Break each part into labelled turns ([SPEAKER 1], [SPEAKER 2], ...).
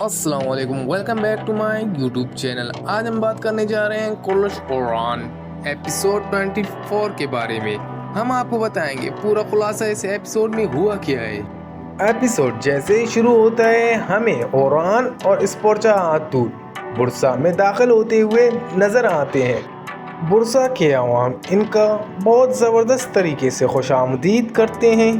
[SPEAKER 1] अस्सलाम वालेकुम, welcome back to my YouTube channel. आज हम बात करने जा रहे हैं कुल्लश कुरान एपिसोड 24 के बारे में। हम आपको बताएंगे पूरा खुलासा इस एपिसोड में हुआ क्या है।
[SPEAKER 2] एपिसोड जैसे ही शुरू होता है हमें ओरान और स्पोर्चा हातून बुरसा में दाखिल होते हुए नजर आते हैं। बुरसा के अवाम इनका बहुत ज़बरदस्त तरीके से खुशामदीद करते हैं।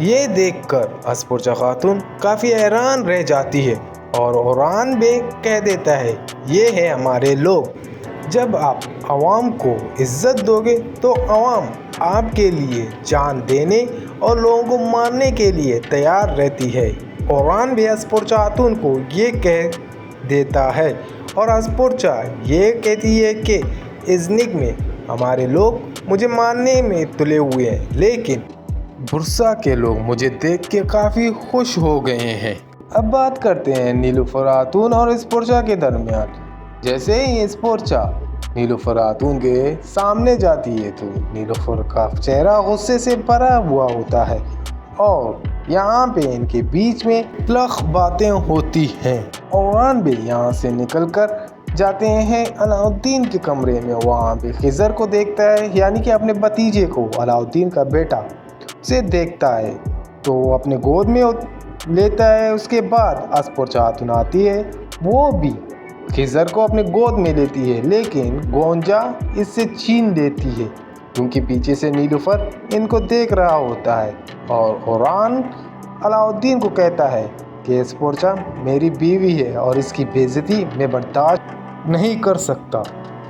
[SPEAKER 2] ये देखकर अस्पोर्चा खातून काफ़ी हैरान रह जाती है और ओरान बेग कह देता है, ये है हमारे लोग। जब आप आवाम को इज्जत दोगे तो आवाम आपके लिए जान देने और लोगों को मारने के लिए तैयार रहती है। ओरान भी अस्पोर्चा खातून को ये कह देता है और अस्पोर्चा ये कहती है कि इज़्निक में हमारे लोग मुझे मारने में तुले हुए हैं, लेकिन बुरसा के लोग मुझे देख के काफ़ी खुश हो गए हैं। अब बात करते हैं नीलुफर खातून और स्पोर्चा के दरमियान। जैसे ही स्पोर्चा नीलुफर खातून के सामने जाती है तो नीलुफर का चेहरा गुस्से से भरा हुआ होता है और यहाँ पे इनके बीच में तल्ख बातें होती हैं। ओरान भी यहाँ से निकलकर जाते हैं अलाउद्दीन के कमरे में। वहाँ पे खिज़र को देखता है, यानी कि अपने भतीजे को, अलाउद्दीन का बेटा से देखता है तो वो अपने गोद में लेता है। उसके बाद अस्पोर्चा खातून आती है, वो भी खिज़र को अपने गोद में लेती है, लेकिन गोंजा इससे छीन लेती है क्योंकि पीछे से नीलुफर इनको देख रहा होता है। और ओरान अलाउद्दीन को कहता है कि स्पोर्चा मेरी बीवी है और इसकी बेइज्जती मैं बर्दाश्त नहीं कर सकता।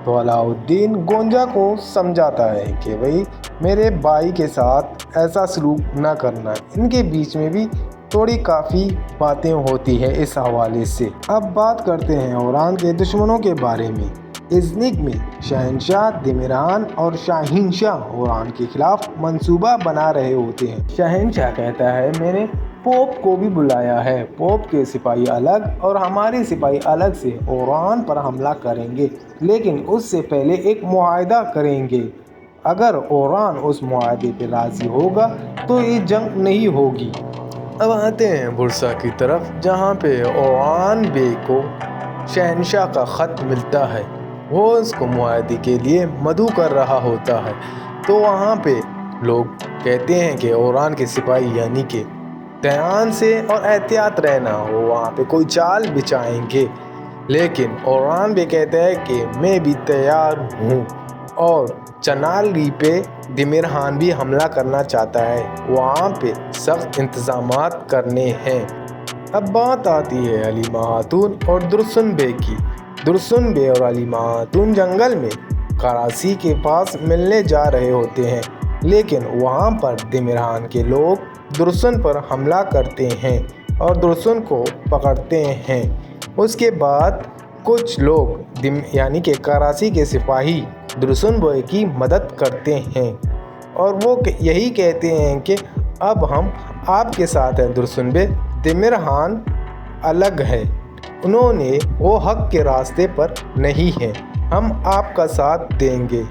[SPEAKER 2] तो अलाउद्दीन गोंजा को समझाता है कि भाई मेरे भाई के साथ ऐसा सलूक ना करना। इनके बीच में भी थोड़ी काफ़ी बातें होती है इस हवाले से। अब बात करते हैं ओरान के दुश्मनों के बारे में। इज़्निक में शहनशाह दिमिरान और शाहीनशाह ओरान के खिलाफ मंसूबा बना रहे होते हैं। शहनशाह कहता है मैंने पोप को भी बुलाया है, पोप के सिपाही अलग और हमारे सिपाही अलग से ओरान पर हमला करेंगे, लेकिन उससे पहले एक मुआहदा करेंगे। अगर ओरान उस मुआहदे पर राज़ी होगा तो ये जंग नहीं होगी। अब आते हैं बुरसा की तरफ, जहाँ पे ओरान बे को शहनशाह का ख़त मिलता है। वो उसको मुआहदे के लिए मदऊ कर रहा होता है। तो वहाँ पे लोग कहते हैं कि ओरान के सिपाही यानी कि ध्यान से और एहतियात रहना, वो वहाँ पे कोई चाल बिछाएंगे। लेकिन ओरान भी कहता है कि मैं भी तैयार हूँ और चनाली पे दिमिरहान भी हमला करना चाहता है, वहाँ पे सख्त इंतज़ामात करने हैं। अब बात आती है हलीमा खातून और दुर्सुन बे की। दुर्सुन बे और हलीमा खातून जंगल में कराची के पास मिलने जा रहे होते हैं, लेकिन वहाँ पर दिमिरहान के लोग दुर्सुन पर हमला करते हैं और दुर्सुन को पकड़ते हैं। उसके बाद कुछ लोग यानी कि कराची के सिपाही दुर्सुन बे की मदद करते हैं और वो यही कहते हैं कि अब हम आपके साथ हैं दुर्सुन बे, दिमिरहान अलग है, उन्होंने वो हक के रास्ते पर नहीं है, हम आपका साथ देंगे।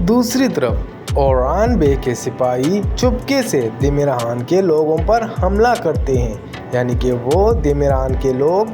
[SPEAKER 2] दूसरी तरफ ओरान बे के सिपाही चुपके से दिमिरहान के लोगों पर हमला करते हैं, यानी कि वो दिमिरहान के लोग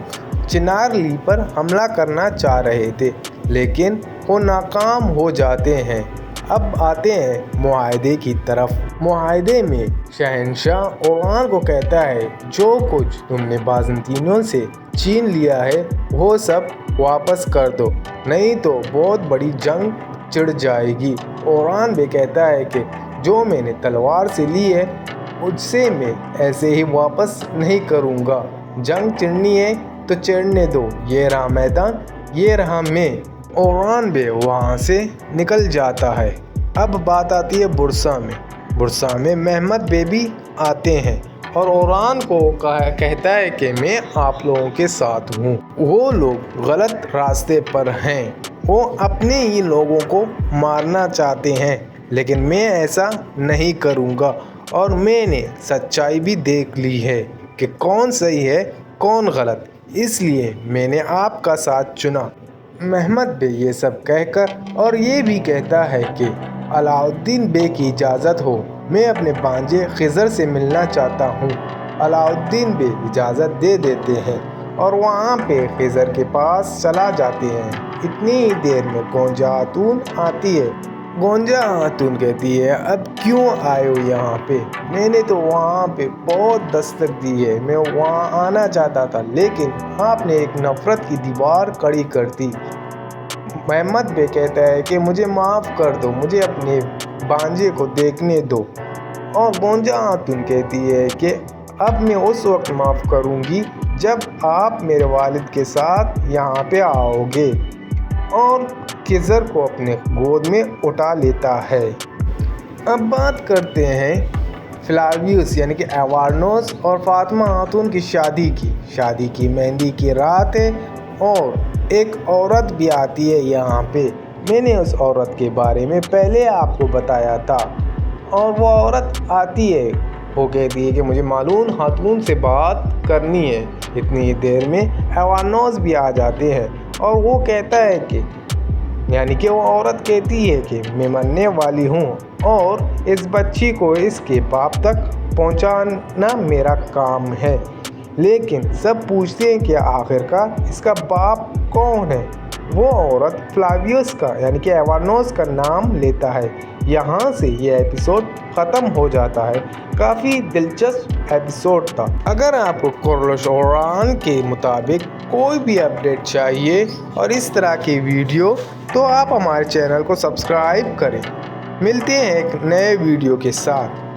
[SPEAKER 2] चिनारली पर हमला करना चाह रहे थे, लेकिन वो नाकाम हो जाते हैं। अब आते हैं मुआहदे की तरफ। मुआहदे में शहनशाह ओरान को कहता है जो कुछ तुमने बाज़ंतीनों से छीन लिया है वो सब वापस कर दो, नहीं तो बहुत बड़ी जंग छिड़ जाएगी। ओरान भी कहता है कि जो मैंने तलवार से ली है उससे मैं ऐसे ही वापस नहीं करूँगा, जंग चिड़नी है तो चिड़ने दो, ये रहा मैदान, ये रहा मैं। ओरान बे वहाँ से निकल जाता है। अब बात आती है बुरसा में। बुरसा में महमद बे भी आते हैं और ओरान को कहता है कि मैं आप लोगों के साथ हूँ, वो लोग गलत रास्ते पर हैं, वो अपने ही लोगों को मारना चाहते हैं, लेकिन मैं ऐसा नहीं करूँगा और मैंने सच्चाई भी देख ली है कि कौन सही है कौन गलत, इसलिए मैंने आपका साथ चुना। महमद बे ये सब कहकर और ये भी कहता है कि अलाउद्दीन बे की इजाज़त हो, मैं अपने भांजे खिज़र से मिलना चाहता हूँ। अलाउद्दीन बे इजाज़त दे देते हैं और वहाँ पे खिज़र के पास चला जाते हैं। इतनी ही देर में गोंजा खातून आती है। गोंजा खातून कहती है, अब क्यों आए हो यहाँ पे? मैंने तो वहाँ पे बहुत दस्तक दी है, मैं वहाँ आना चाहता था, लेकिन आपने एक नफ़रत की दीवार खड़ी कर दी। मोहम्मद बे कहता है कि मुझे माफ़ कर दो, मुझे अपने भांजे को देखने दो। और गोंजा खातून कहती है कि अब मैं उस वक्त माफ़ करूँगी जब आप मेरे वालिद के साथ यहाँ पे आओगे। और खिज़र को अपने गोद में उठा लेता है। अब बात करते हैं फ्लावियस यानी कि एवानोस और फातिमा खातून की शादी की मेहंदी की रात है और एक औरत भी आती है यहाँ पे। मैंने उस औरत के बारे में पहले आपको बताया था। और वो औरत आती है, वो कहती है कि मुझे मालूम खातून से बात करनी है। इतनी ही देर में एवानोस भी आ जाते हैं और वो कहता है कि यानी कि वो औरत कहती है कि मैं मरने वाली हूँ और इस बच्ची को इसके बाप तक पहुँचाना मेरा काम है। लेकिन सब पूछते हैं कि आखिरकार इसका बाप कौन है। वो औरत फ्लावियस का यानी कि एवानोस का नाम लेता है। यहाँ से ये एपिसोड ख़त्म हो जाता है। काफ़ी दिलचस्प एपिसोड था। अगर आपको कोर्लश ओरान के मुताबिक कोई भी अपडेट चाहिए और इस तरह की वीडियो, तो आप हमारे चैनल को सब्सक्राइब करें। मिलते हैं एक नए वीडियो के साथ।